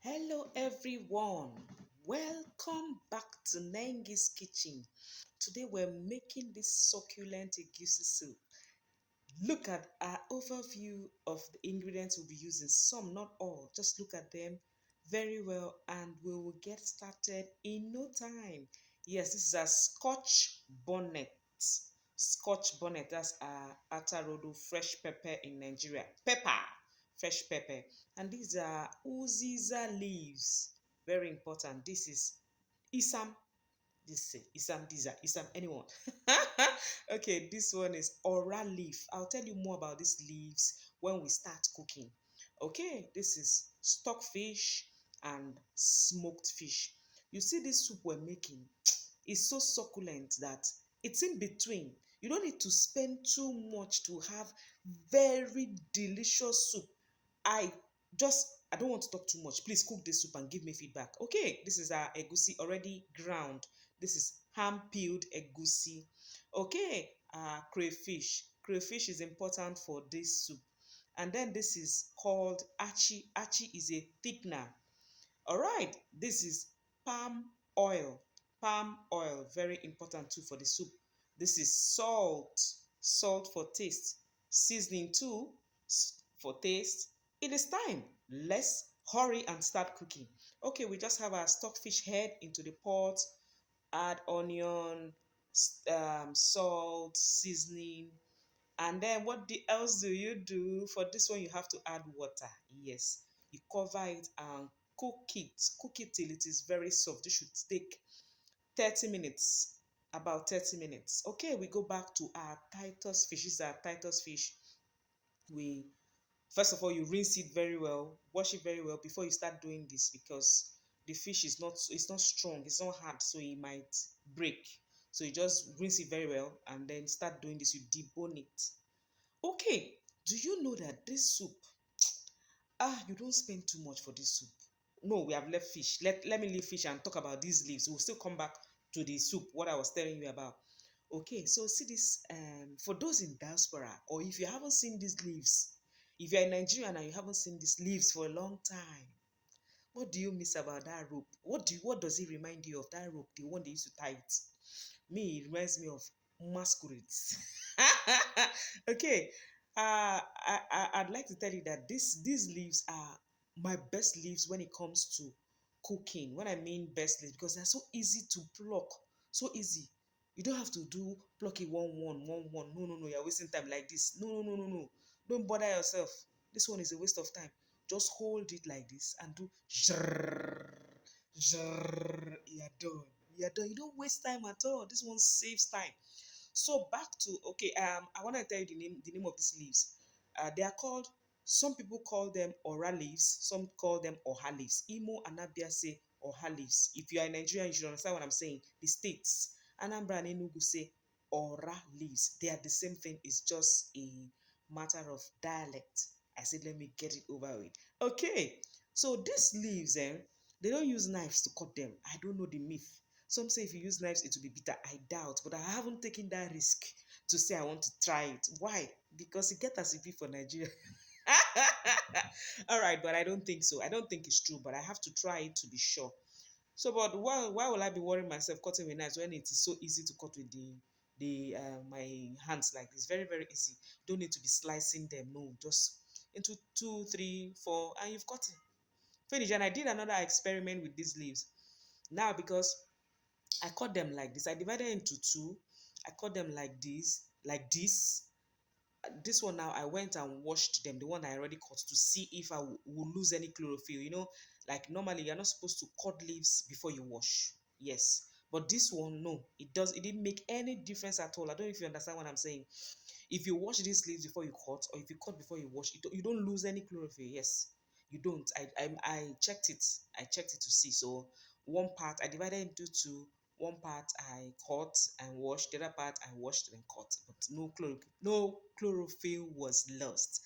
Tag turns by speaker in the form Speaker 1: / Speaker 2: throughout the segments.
Speaker 1: Hello everyone, welcome back to Nengi's kitchen. Today we're making this succulent Egusi soup. Look at our overview of the ingredients we'll be using. Some, not all. Just look at them very well and we will get started in no time. Yes, this is a Scotch bonnet. Scotch bonnet, that's Atarodo fresh pepper in Nigeria. Pepper, fresh pepper. And these are UZIZA leaves. Very important. This is Isam, this Isam Diza, Isam anyone. Okay, this one is aura leaf. I'll tell you more about these leaves when we start cooking. Okay, this is stockfish and smoked fish. You see this soup we're making is so succulent that it's in between. You don't need to spend too much to have very delicious soup. I I don't want to talk too much. Please cook this soup and give me feedback. Okay, this is our egusi already ground. This is hand peeled egusi. Okay, crayfish. Crayfish is important for this soup. And then this is called achi. Achi is a thickener. All right, this is palm oil. Palm oil, very important too for the soup. This is salt. Salt for taste. Seasoning too for taste. It is time. Let's hurry and start cooking. Okay, we just have our stockfish head into the pot. Add onion, salt, seasoning, and then else do you do? For this one, you have to add water. Yes, you cover it and cook it. Cook it till it is very soft. It should take 30 minutes. About 30 minutes. Okay, we go back to our Titus fish. This is our Titus fish. We First of all, you rinse it very well, wash it very well before you start doing this because the fish is not strong, it's not hard, so it might break. So you just rinse it very well and then start doing this. You debone it. Okay, do you know that this soup, you don't spend too much for this soup. No, we have left fish. Let me leave fish and talk about these leaves. We'll still come back to the soup, what I was telling you about. Okay, so see this, for those in diaspora, or if you haven't seen these leaves, if you're in Nigeria and you haven't seen these leaves for a long time, what do you miss about that rope? What does it remind you of, that rope, the one they used to tie it? Me, it reminds me of masquerades. Okay, I'd like to tell you that these leaves are my best leaves when it comes to cooking. When I mean best leaves, because they're so easy to pluck, so easy. You don't have to do pluck it one. No, no, no. You're wasting time like this. No, no, no, no, no. Don't bother yourself. This one is a waste of time. Just hold it like this and do zrrr, zrrr. You're done. You're done. You don't waste time at all. This one saves time. So back to, okay, I want to tell you the name of these leaves. They are called, some people call them ora leaves, some call them oha leaves. Imo and Abia say oha leaves. If you are in Nigeria, you should understand what I'm saying. The states, Anambra and Enugu, say ora leaves. They are the same thing. It's just a matter of dialect. I said, let me get it over with. Okay, so these leaves, they don't use knives to cut them. I don't know the myth. Some say if you use knives, it will be bitter. I doubt, but I haven't taken that risk to say I want to try it. Why? Because it gets as if for Nigeria. All right, but I don't think so. I don't think it's true, but I have to try it to be sure. So, but why will I be worrying myself cutting with knives when it is so easy to cut with the my hands like this? Very, very easy. Don't need to be slicing them. No, just into two, three, four, and you've cut it. Finish. And I did another experiment with these leaves. Now, because I cut them like this, I divided into two. I cut them like this, like this. This one now, I went and washed them, the one I already cut, to see if I will lose any chlorophyll. Like normally you're not supposed to cut leaves before you wash. Yes. But this one, no, it didn't make any difference at all. I don't know if you understand what I'm saying. If you wash these leaves before you cut, or if you cut before you wash, you don't lose any chlorophyll. Yes, you don't. I checked it. I checked it to see. So one part I divided into two. One part I cut and washed. The other part I washed and cut. But no chlorophyll was lost.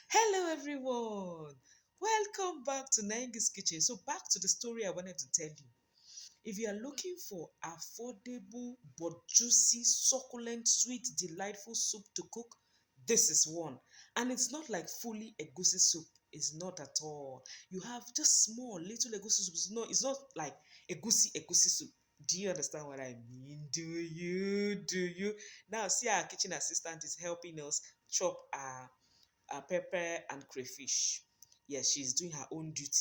Speaker 1: Hello everyone. Welcome back to Nangi's Kitchen. So back to the story I wanted to tell you. If you are looking for affordable but juicy, succulent, sweet, delightful soup to cook, this is one. And it's not like fully egusi soup. It's not at all. You have just small little egusi soup. It's not like egusi soup. Do you understand what I mean? Do you? Do you? Now see, our kitchen assistant is helping us chop our pepper and crayfish. Yes, she's doing her own duty,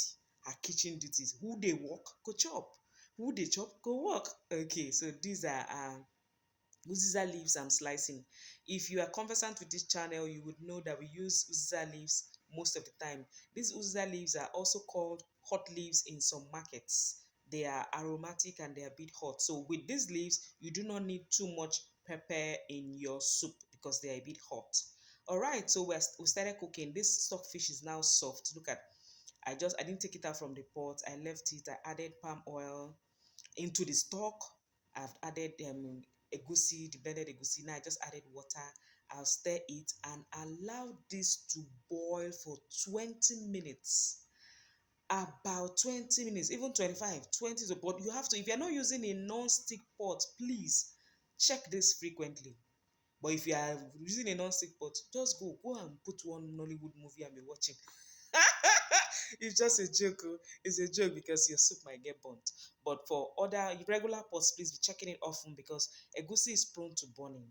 Speaker 1: her kitchen duties. Who they work, go chop. Who they chop, go work. Okay, so these are UZIZA leaves I'm slicing. If you are conversant with this channel, you would know that we use UZIZA leaves most of the time. These UZIZA leaves are also called hot leaves in some markets. They are aromatic and they are a bit hot. So with these leaves, you do not need too much pepper in your soup because they are a bit hot. All right, so we started cooking. This stockfish is now soft. Look at, I didn't take it out from the pot. I left it. I added palm oil into the stock. I've added egusi, the blended egusi. Now I just added water. I'll stir it and allow this to boil for 20 minutes. About 20 minutes, even 25, 20. But you have to, if you're not using a non-stick pot, please check this frequently. But if you are using a non-stick pot, just go and put one Nollywood movie and be watching. It's just a joke. Oh. It's a joke because your soup might get burnt. But for other regular pots, please be checking it often because egusi is prone to burning.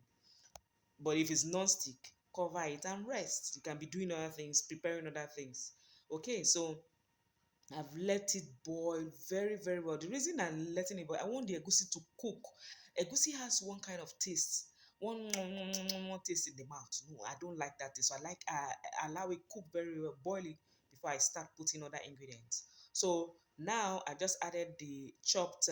Speaker 1: But if it's non-stick, cover it and rest. You can be doing other things, preparing other things. Okay, so I've let it boil very, very well. The reason I'm letting it boil, I want the egusi to cook. Egusi has one kind of taste, one taste in the mouth. No, I don't like that taste. So I like allow it cook very well, boil it before I start putting other ingredients. So now I just added the chopped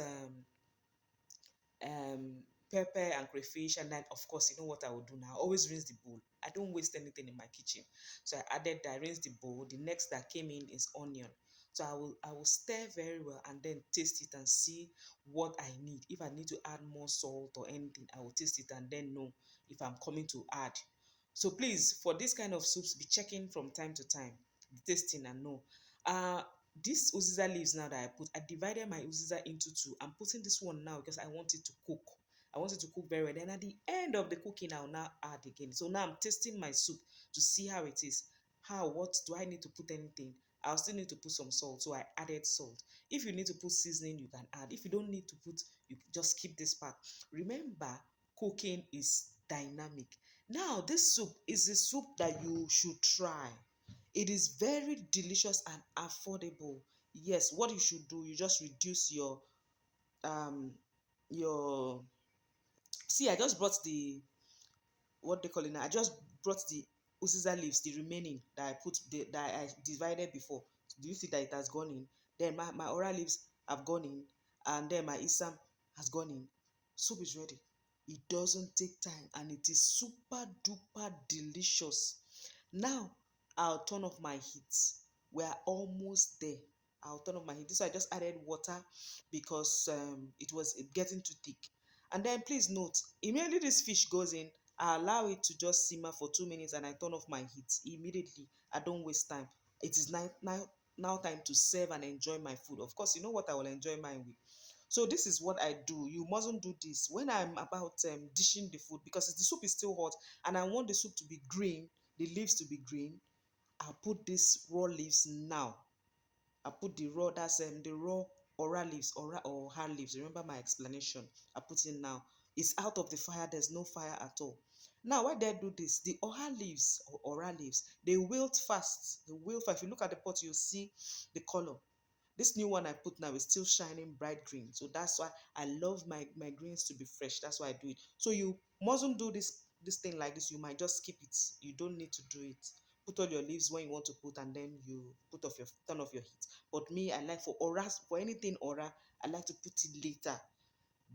Speaker 1: um pepper and crayfish, and then of course you know what I will do now, always rinse the bowl. I don't waste anything in my kitchen, so I added that, rinse the bowl. The next that came in is onion, so I will stir very well and then taste it and see what I need. If I need to add more salt or anything, I will taste it and then know if I'm coming to add. So please, for this kind of soups, be checking from time to time, the tasting, and know. uh this uziza leaves now that I divided my uziza into two. I'm putting this one now because I want it to cook. I want it to cook very well. Then at the end of the cooking, I'll now add again. So now I'm tasting my soup to see how it is. How, what do I need to put anything? I'll still need to put some salt. So I added salt. If you need to put seasoning, you can add. If you don't need to put, you just keep this part. Remember, cooking is dynamic. Now, this soup is a soup that you should try. It is very delicious and affordable. Yes, what you should do, you just reduce um your see, I just brought the, what they call it now, I just brought the uziza leaves, the remaining that I put that I divided before. Do you see that it has gone in? Then my oral leaves have gone in, and then my isam has gone in. Soup is ready. It doesn't take time and it is super duper delicious. Now I'll turn off my heat. We are almost there. I'll turn off my heat. So I just added water because it was getting too thick. And then please note, immediately this fish goes in, I allow it to just simmer for 2 minutes and I turn off my heat immediately. I don't waste time. It is now time to serve and enjoy my food. Of course, you know what I will enjoy mine with. So this is what I do. You mustn't do this when I'm about dishing the food, because the soup is still hot and I want the soup to be green, the leaves to be green. I'll put these raw leaves now. I put the raw, that's the raw oral leaves, or hard leaves. Remember my explanation. I put in now. It's out of the fire. There's no fire at all. Now, why did I do this? The oral leaves or oral leaves, they wilt fast. They wilt fast. If you look at the pot, you'll see the color. This new one I put now is still shining bright green. So that's why I love my greens to be fresh. That's why I do it. So you mustn't do this thing like this. You might just skip it. You don't need to do it. Put all your leaves when you want to put, and then you turn off your heat. But me, I like, for oras, for anything oral, I like to put it later.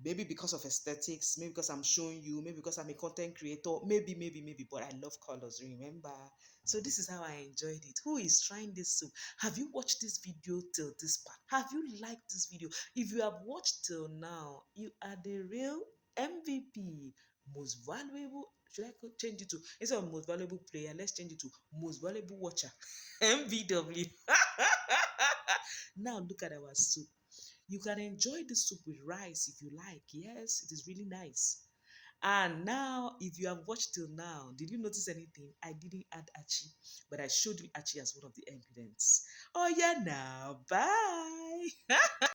Speaker 1: Maybe because of aesthetics, maybe because I'm showing you, maybe because I'm a content creator, maybe, but I love colors, remember? So this is how I enjoyed it. Who is trying this soup? Have you watched this video till this part? Have you liked this video? If you have watched till now, you are the real MVP, most valuable. Should I change it to, instead of most valuable player, let's change it to most valuable watcher, MVW. Now look at our soup. You can enjoy this soup with rice if you like. Yes, it is really nice. And now, if you have watched till now, did you notice anything? I didn't add achi, but I showed you achi as one of the ingredients. Oh yeah, now bye.